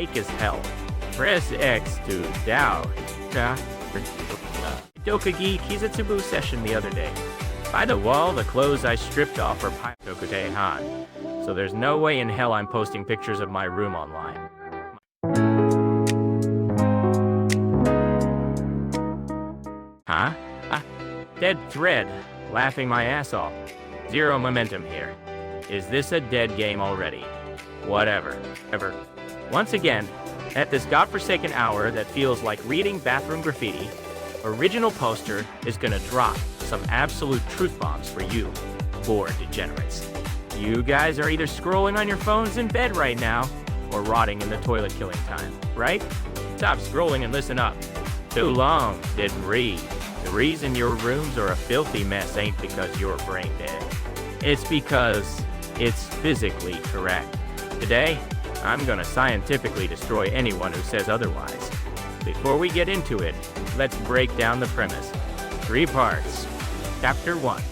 fake as hell. Press X to down. Dokagi Kizutsubu session the other day. By the wall, the clothes I stripped off are Dokute-han. So there's no way in hell I'm posting pictures of my room online. Huh? Dead thread. Laughing my ass off. Zero momentum here. Is this a dead game already? Whatever. Once again, at this godforsaken hour that feels like reading bathroom graffiti, Original Poster is gonna drop some absolute truth bombs for you, bored degenerates. You guys are either scrolling on your phones in bed right now, or rotting in the toilet killing time, right? Stop scrolling and listen up. Too long, didn't read. The reason your rooms are a filthy mess ain't because you're brain dead. It's because it's physically correct. Today, I'm gonna scientifically destroy anyone who says otherwise. Before we get into it, let's break down the premise. 3 parts. Chapter 1.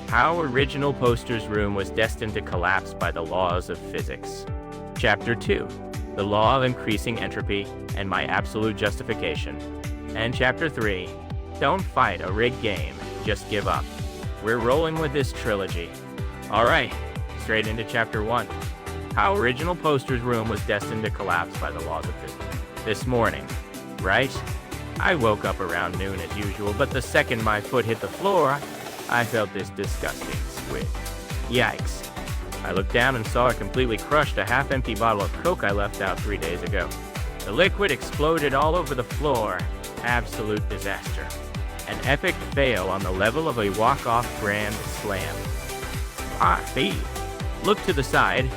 How Original Poster's room was destined to collapse by the laws of physics. Chapter 2. The law of increasing entropy and my absolute justification. And Chapter 3. Don't fight a rigged game, just give up. We're rolling with this trilogy. Alright, straight into Chapter 1. How Original Poster's room was destined to collapse by the laws of physics. This morning, right? I woke up around noon as usual, but the second my foot hit the floor, I felt this disgusting squid. Yikes. I looked down and saw it completely crushed a half-empty bottle of Coke I left out 3 days ago. The liquid exploded all over the floor. Absolute disaster. An epic fail on the level of a walk-off grand slam. Feed. Look to the side,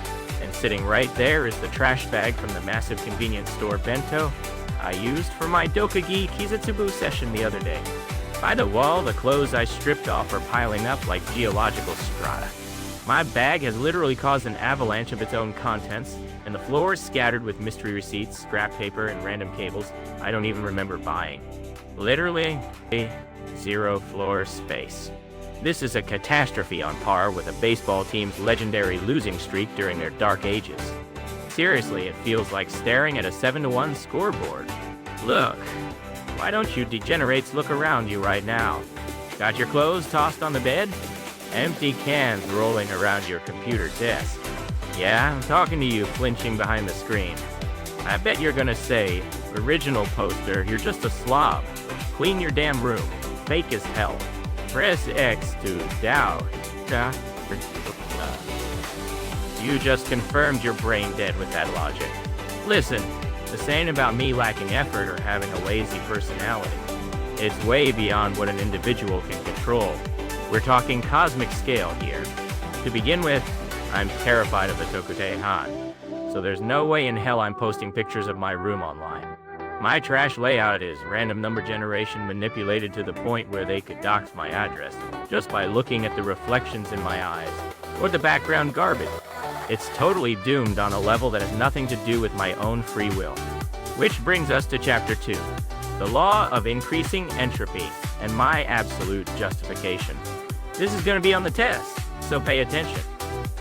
and sitting right there is the trash bag from the massive convenience store bento I used for my Dokagi Kizutsubu session the other day. By the wall, the clothes I stripped off are piling up like geological strata. My bag has literally caused an avalanche of its own contents, and the floor is scattered with mystery receipts, scrap paper, and random cables I don't even remember buying. Literally, zero floor space. This is a catastrophe on par with a baseball team's legendary losing streak during their dark ages. Seriously, it feels like staring at a 7-1 scoreboard. Look. Why don't you degenerates look around you right now? Got your clothes tossed on the bed? Empty cans rolling around your computer desk. Yeah, I'm talking to you flinching behind the screen. I bet you're gonna say, Original Poster, you're just a slob. Clean your damn room. Fake as hell. Press X to down. You just confirmed you're brain dead with that logic. Listen, this ain't about me lacking effort or having a lazy personality. It's way beyond what an individual can control. We're talking cosmic scale here. To begin with, I'm terrified of the Dokute-han, so there's no way in hell I'm posting pictures of my room online. My trash layout is random number generation manipulated to the point where they could dox my address just by looking at the reflections in my eyes, or the background garbage. It's totally doomed on a level that has nothing to do with my own free will. Which brings us to Chapter 2, the law of increasing entropy and my absolute justification. This is going to be on the test, so pay attention.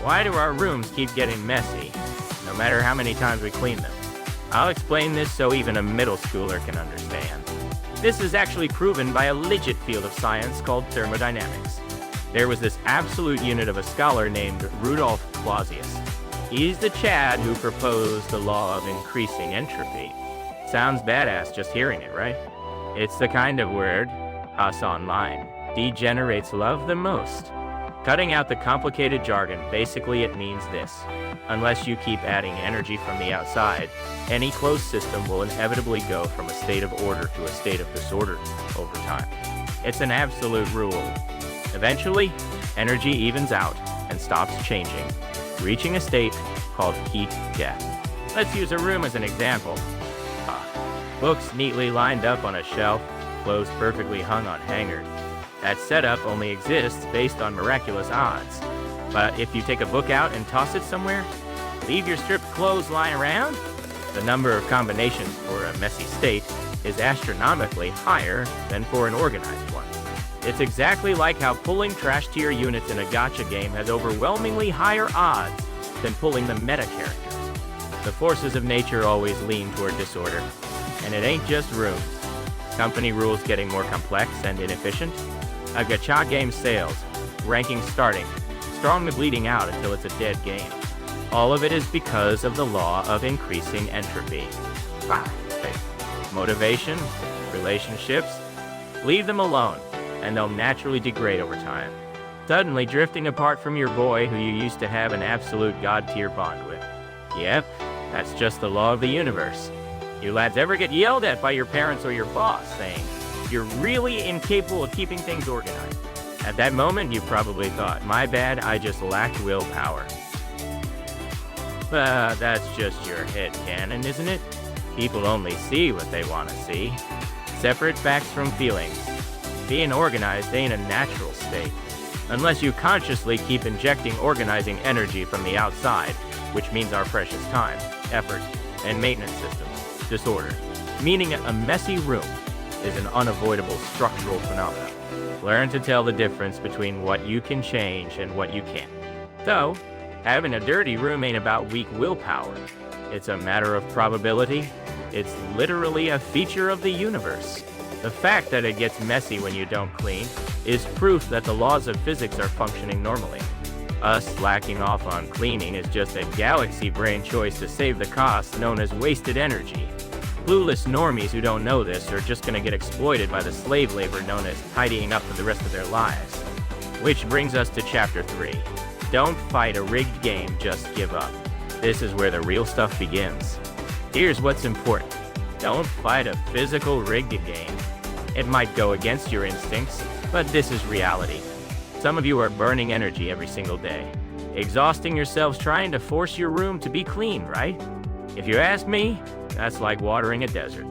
Why do our rooms keep getting messy, no matter how many times we clean them? I'll explain this so even a middle schooler can understand. This is actually proven by a legit field of science called thermodynamics. There was this absolute unit of a scholar named Rudolf Clausius. He's the Chad who proposed the law of increasing entropy. Sounds badass just hearing it, right? It's the kind of word us online degenerates love the most. Cutting out the complicated jargon, basically it means this. Unless you keep adding energy from the outside, any closed system will inevitably go from a state of order to a state of disorder over time. It's an absolute rule. Eventually, energy evens out and stops changing, reaching a state called heat death. Let's use a room as an example. Books neatly lined up on a shelf, clothes perfectly hung on hangers. That setup only exists based on miraculous odds. But if you take a book out and toss it somewhere, leave your stripped clothes lying around, the number of combinations for a messy state is astronomically higher than for an organized one. It's exactly like how pulling trash tier units in a gacha game has overwhelmingly higher odds than pulling the meta characters. The forces of nature always lean toward disorder. And it ain't just rooms. Company rules getting more complex and inefficient. A gacha game sales, rankings starting, strong to bleeding out until it's a dead game. All of it is because of the law of increasing entropy. Motivation, relationships, leave them alone, and they'll naturally degrade over time. Suddenly drifting apart from your boy who you used to have an absolute god-tier bond with. Yep, that's just the law of the universe. You lads ever get yelled at by your parents or your boss saying, "You're really incapable of keeping things organized"? At that moment, you probably thought, "My bad, I just lacked willpower." But that's just your headcanon, isn't it? People only see what they want to see. Separate facts from feelings. Being organized ain't a natural state. Unless you consciously keep injecting organizing energy from the outside, which means our precious time, effort, and maintenance systems. Disorder, meaning a messy room, is an unavoidable structural phenomenon. Learn to tell the difference between what you can change and what you can't. So, having a dirty room ain't about weak willpower. It's a matter of probability. It's literally a feature of the universe. The fact that it gets messy when you don't clean is proof that the laws of physics are functioning normally. Us slacking off on cleaning is just a galaxy brain choice to save the cost known as wasted energy. Clueless normies who don't know this are just gonna get exploited by the slave labor known as tidying up for the rest of their lives. Which brings us to chapter 3. Don't fight a rigged game, just give up. This is where the real stuff begins. Here's what's important. Don't fight a physical rigged game. It might go against your instincts, but this is reality. Some of you are burning energy every single day, exhausting yourselves trying to force your room to be clean, right? If you ask me, that's like watering a desert.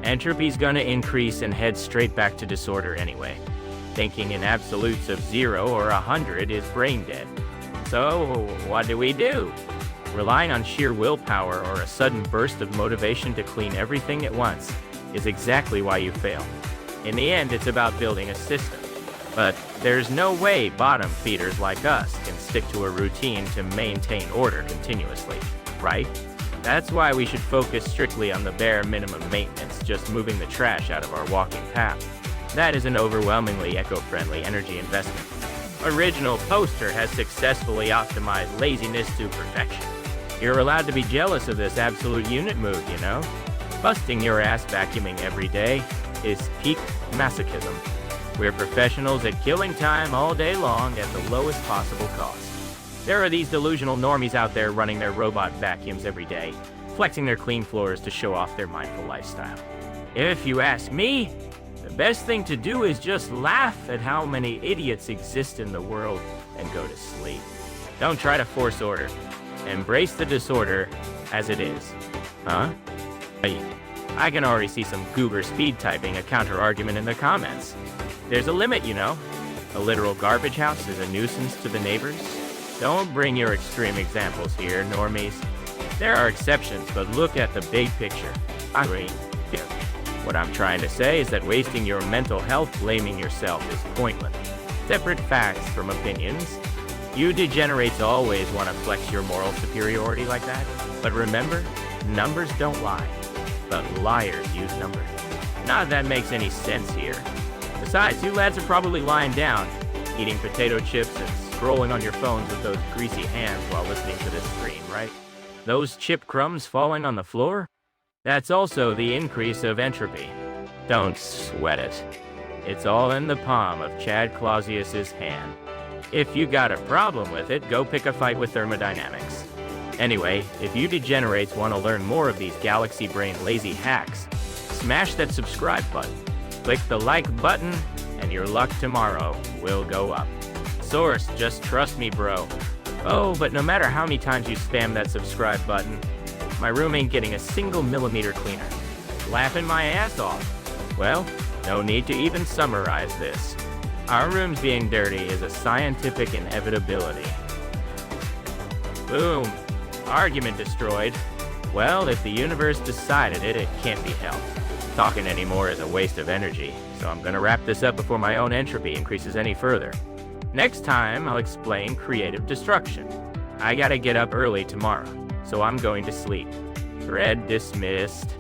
Entropy's gonna increase and head straight back to disorder anyway. Thinking in absolutes of 0 or 100 is brain dead. So, what do? Relying on sheer willpower or a sudden burst of motivation to clean everything at once is exactly why you fail. In the end, it's about building a system. But there's no way bottom feeders like us can stick to a routine to maintain order continuously, right? That's why we should focus strictly on the bare minimum maintenance, just moving the trash out of our walking path. That is an overwhelmingly eco-friendly energy investment. Original Poster has successfully optimized laziness to perfection. You're allowed to be jealous of this absolute unit move, you know? Busting your ass vacuuming every day is peak masochism. We're professionals at killing time all day long at the lowest possible cost. There are these delusional normies out there running their robot vacuums every day, flexing their clean floors to show off their mindful lifestyle. If you ask me, the best thing to do is just laugh at how many idiots exist in the world and go to sleep. Don't try to force order. Embrace the disorder as it is. Huh? I can already see some goober speed typing a counter-argument in the comments. There's a limit, you know. A literal garbage house is a nuisance to the neighbors. Don't bring your extreme examples here, normies. There are exceptions, but look at the big picture. What I'm trying to say is that wasting your mental health blaming yourself is pointless. Separate facts from opinions. You degenerates always want to flex your moral superiority like that. But remember, numbers don't lie. But liars use numbers. Not that makes any sense here. Besides, you lads are probably lying down, eating potato chips and scrolling on your phones with those greasy hands while listening to this screen, right? Those chip crumbs falling on the floor? That's also the increase of entropy. Don't sweat it. It's all in the palm of Chad Clausius's hand. If you got a problem with it, go pick a fight with thermodynamics. Anyway, if you degenerates want to learn more of these galaxy brain lazy hacks, smash that subscribe button. Click the like button, and your luck tomorrow will go up. Source, just trust me, bro. Oh, but no matter how many times you spam that subscribe button, my room ain't getting a single millimeter cleaner. Laughing my ass off. Well, no need to even summarize this. Our rooms being dirty is a scientific inevitability. Boom. Argument destroyed. Well, if the universe decided it, it can't be helped. Talking anymore is a waste of energy, so I'm gonna wrap this up before my own entropy increases any further. Next time, I'll explain creative destruction. I gotta get up early tomorrow, so I'm going to sleep. Thread dismissed.